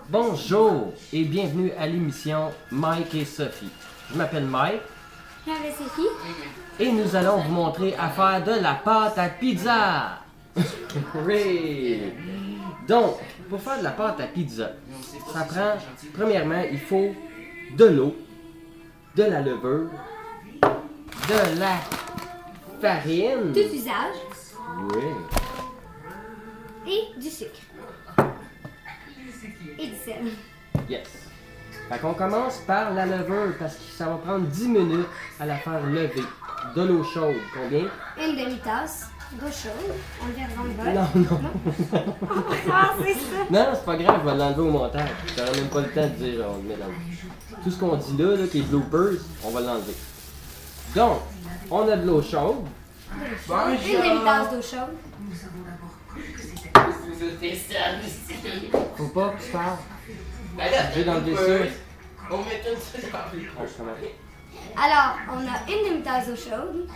Bonjour et bienvenue à l'émission Mike et Sophie. Je m'appelle Mike. Je m'appelle Sophie. Et nous allons vous montrer à faire de la pâte à pizza. Oui. Donc, pour faire de la pâte à pizza, ça prend, premièrement, il faut de l'eau, de la levure, de la farine. Tout usage. Oui. Et du sucre. Et du sel. Yes. Fait qu'on commence par la levure parce que ça va prendre 10 minutes à la faire lever. De l'eau chaude, combien? Une demi-tasse d'eau chaude. On le verra dans le bol. Non. Ah, c'est ça. Non, c'est pas grave, je vais l'enlever au montage. J'aurai même pas le temps de dire, on le met dans le... Tout ce qu'on dit là, qui est bloopers, on va l'enlever. Donc, on a de l'eau chaude. Une demi-tasse d'eau chaude. Faut pas que tu parles. J'ai d'enlever ça. On met tout ça dans le On se commence. Alors, on a une demi-tasse d'eau chaude.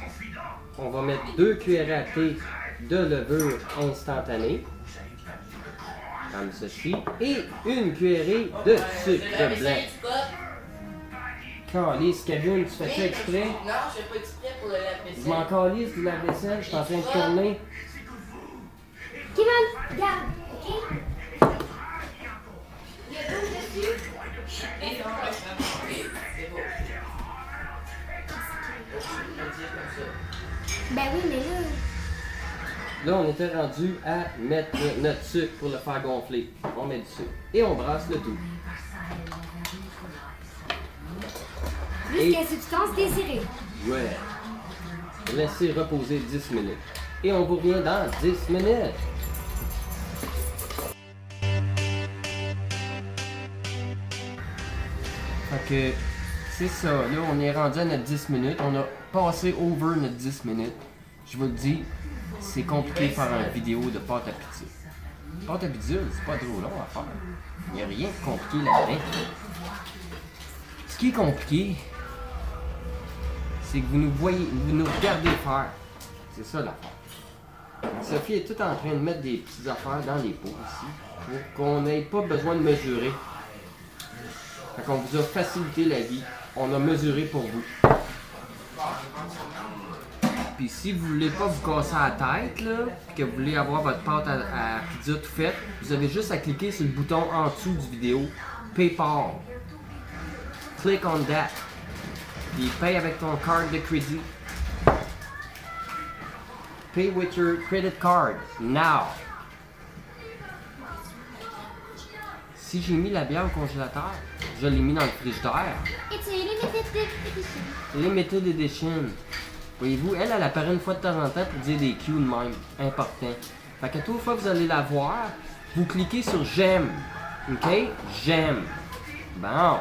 On va mettre 2 cuillères à thé de levure instantanée. Comme ceci. Et une cuillerée de sucre blanc. Calice, Kevin, tu fais ça exprès? Non, je fais pas exprès pour le lave-vaisselle. Je m'en calisse de la vaisselle, je suis en train de tourner. Kevin, regarde, ok? Il y a d'autres dessus. Et non, c'est beau. Ben oui, mais là. Là, on était rendu à mettre notre sucre pour le faire gonfler. On met du sucre. Et on brasse le tout. Jusqu'à la substance désirée. Ouais. Laissez reposer 10 minutes. Et on vous revient dans 10 minutes. Fait que c'est ça. Là, on est rendu à notre 10 minutes. On a passé over notre 10 minutes. Je vous le dis, c'est compliqué de faire une vidéo de pâte à pizza. Pâte à pizza, c'est pas trop long à faire. Il n'y a rien de compliqué là-dedans. Ce qui est compliqué, c'est que vous nous voyez, vous nous regardez faire. C'est ça l'affaire. Sophie est tout en train de mettre des petites affaires dans les pots ici pour qu'on n'ait pas besoin de mesurer. Fait qu'on vous a facilité la vie. On a mesuré pour vous. Puis si vous voulez pas vous casser la tête, là, puis que vous voulez avoir votre pâte à pizza tout faite, vous avez juste à cliquer sur le bouton en dessous du vidéo, PayPal. Click on that. Puis paye avec ton carte de crédit. Pay with your credit card. Now. Si j'ai mis la bière au congélateur, je l'ai mis dans le frigidaire. It's a limited edition. Limited edition. Voyez-vous, elle apparaît une fois de temps en temps pour dire des cues de même. Important. Fait que toute fois que vous allez la voir, vous cliquez sur j'aime. OK? J'aime. Bon.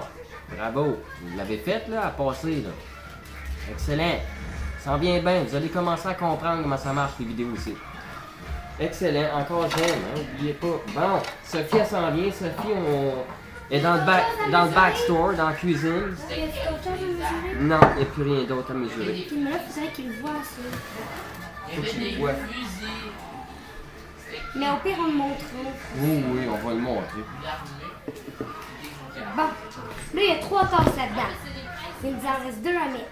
Bravo. Vous l'avez faite là, à passer là. Excellent. Ça en vient bien. Vous allez commencer à comprendre comment ça marche les vidéos aussi. Excellent. Encore j'aime, hein? N'oubliez pas. Bon. Sophie, elle s'en vient. Sophie, on est dans le backstore, dans la cuisine. Y a autre chose à mesurer? Non, il n'y a plus rien d'autre à mesurer. Puis là, il faudrait qu'il le voit, ça. Faut que tu le vois. Mais au pire, on le montrera. Oui, oui, on va le montrer. Bon. Là, il y a 3 tasses là-dedans. Il nous en reste 2 à mettre.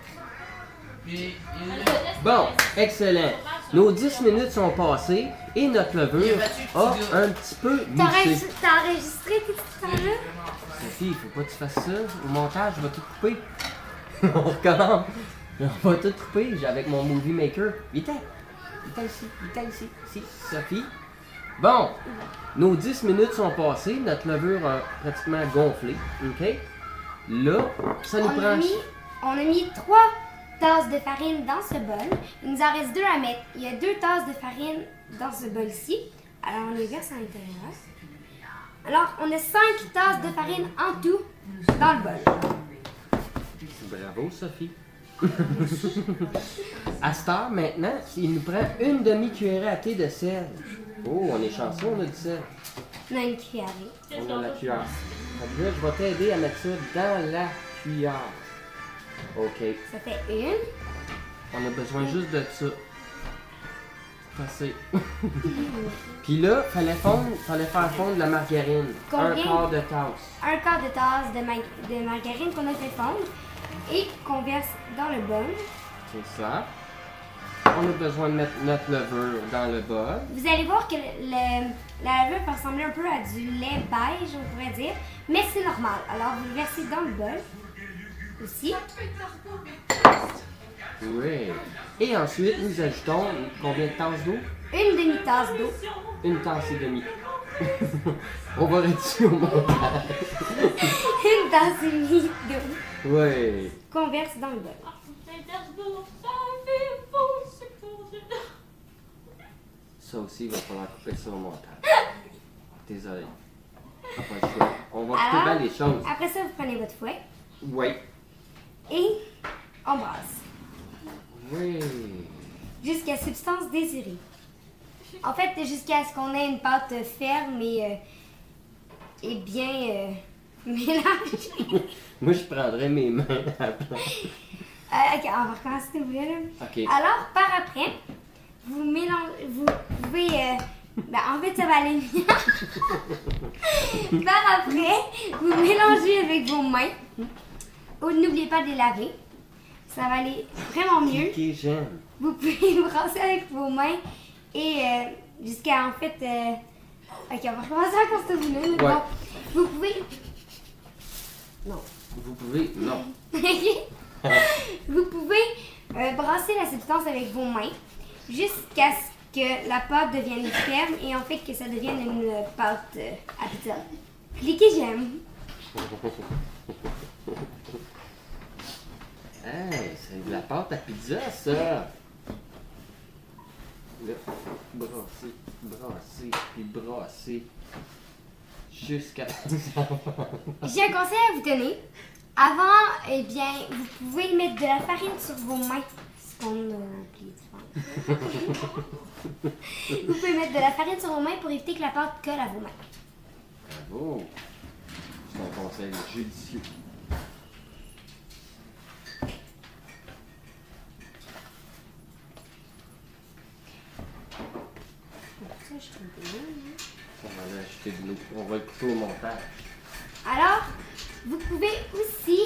Bon, excellent. Nos 10 minutes sont passées et notre levure a un petit peu moussé. T'as enregistré tout ce temps-là? Sophie, il faut pas que tu fasses ça. Au montage, je vais tout couper. On recommence. On va tout couper. J'ai avec mon Movie Maker. Vite ici. Ici, Sophie. Bon, nos 10 minutes sont passées. Notre levure a pratiquement gonflé. OK? Là, ça nous prend... On a mis 3 tasses de farine dans ce bol. Il nous en reste 2 à mettre. Il y a 2 tasses de farine dans ce bol-ci. Alors, on les verse à l'intérieur. Alors, on a 5 tasses de farine en tout dans le bol. Bravo, Sophie. À cette heure, maintenant, il nous prend une demi-cuillerée à thé de sel. Oh, on est chanceux, on a du sel. On a une cuillerée. On a la cuillère. Fait que là, je vais t'aider à mettre ça dans la cuillère. OK. Ça fait une. On a besoin juste de ça. Assez. Puis là, fallait faire fondre la margarine. Combien? Un quart de tasse. Un quart de tasse de margarine qu'on a fait fondre et qu'on verse dans le bol. C'est ça. On a besoin de mettre notre levure dans le bol. Vous allez voir que la levure peut ressembler un peu à du lait beige, on pourrait dire, mais c'est normal. Alors, vous le versez dans le bol aussi. Oui. Et ensuite, nous ajoutons combien de tasses d'eau? Une demi-tasse d'eau. Une tasse et demie. On va réduire au montage. Une tasse et demie d'eau Oui. qu'on verse dans le bol. Ça aussi, il va falloir couper ça au montage. Désolé. On n'a pas le choix. On va couper bien les choses. Après ça, vous prenez votre fouet Oui. et on brasse Oui. jusqu'à substance désirée. En fait, jusqu'à ce qu'on ait une pâte ferme et bien mélangée. Moi, je prendrais mes mains après. Ok, on va recommencer si vous voulez. Là. OK. Alors, par après, vous mélangez, vous pouvez, en fait, ça va aller mieux. Par après, vous mélangez avec vos mains. N'oubliez pas de les laver. Ça va aller vraiment mieux. OK, j'aime. Vous pouvez brasser avec vos mains et jusqu'à en fait. Ok, on va recommencer encore si vous voulez. Ouais. Bon, vous pouvez. Non. Vous pouvez... Non. Vous pouvez brasser la substance avec vos mains jusqu'à ce que la pâte devienne ferme et en fait que ça devienne une pâte à pizza. Cliquez j'aime. Hey, c'est de la pâte à pizza, ça! Là, brasser, brasser, puis brasser. Jusqu'à... J'ai un conseil à vous donner. Avant, eh bien, vous pouvez mettre de la farine sur vos mains. Ce qu'on a oublié de faire. Vous pouvez mettre de la farine sur vos mains pour éviter que la pâte colle à vos mains. Bravo! C'est un conseil judicieux. Ça, je trouve bien, hein. On va aller acheter de l'eau. On va le couper au montage. Alors, vous pouvez aussi,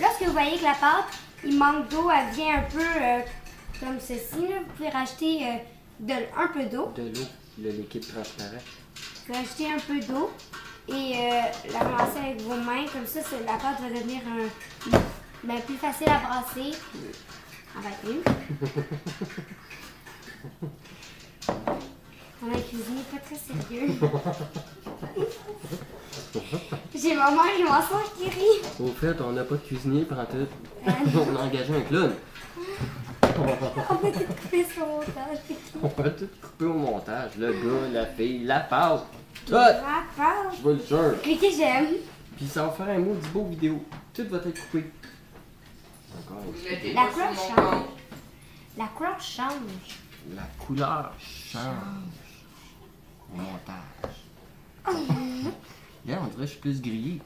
lorsque vous voyez que la pâte, il manque d'eau, elle vient un peu comme ceci, là, vous pouvez rajouter un peu d'eau. De l'eau, le liquide transparent. Vous pouvez rajouter un peu d'eau et la ramasser avec vos mains. Comme ça, la pâte va devenir plus facile à brasser. Arrêtez. On a cuisiné pas très sérieux. J'ai ma mère et ma soeur qui rient. Au fait, on n'a pas de cuisinier pendant tout. On a engagé un clown. On va tout couper sur le montage. On va tout couper au montage. Le gars, la fille, la pâte. Tout! La pâte. Je vous le jure. Cliquez j'aime. Puis ça va faire un maudit beau vidéo. Tout va être coupé. Encore une Vous fois. mettez La pas sur couleur mon change. compte. La couleur change. La couleur change. Au montage. Là, on dirait que je suis plus grillé.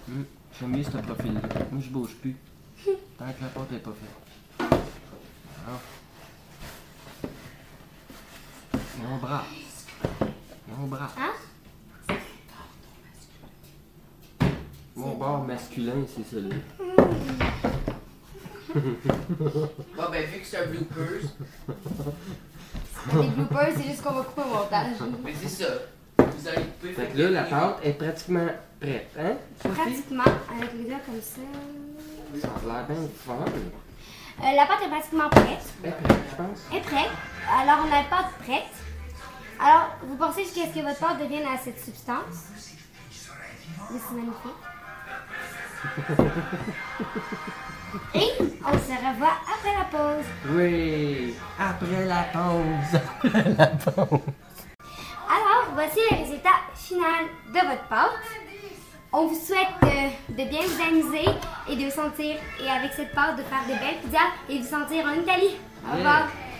J'aime mieux ce profil-là. Moi, je bouge plus. Tant que la pâte n'est pas faite. Alors. Et on brasse. Et on brasse. Hein? Mon bord masculin, c'est celui-là. Bon, ben, vu que c'est un bloopers, Des bloopers, c'est juste qu'on va couper au montage. mais c'est ça. Vous allez couper. Fait que là, la pâte est pratiquement prête, hein? Sophie? Pratiquement, avec les doigts comme ça. Ça a l'air bien fun. La pâte est pratiquement prête. Elle est prête, je pense. Est prête. Alors, on a la pâte prête. Alors, vous pensez jusqu'à ce que votre pâte devienne à cette substance. Oui, c'est magnifique. Et on se revoit après la pause. Oui, après la pause. Après la pause. Alors, voici le résultat final de votre pâte. On vous souhaite de bien vous amuser et de vous sentir, et avec cette pâte, de faire de belles pizzas et de vous sentir en Italie. Au revoir. Yeah.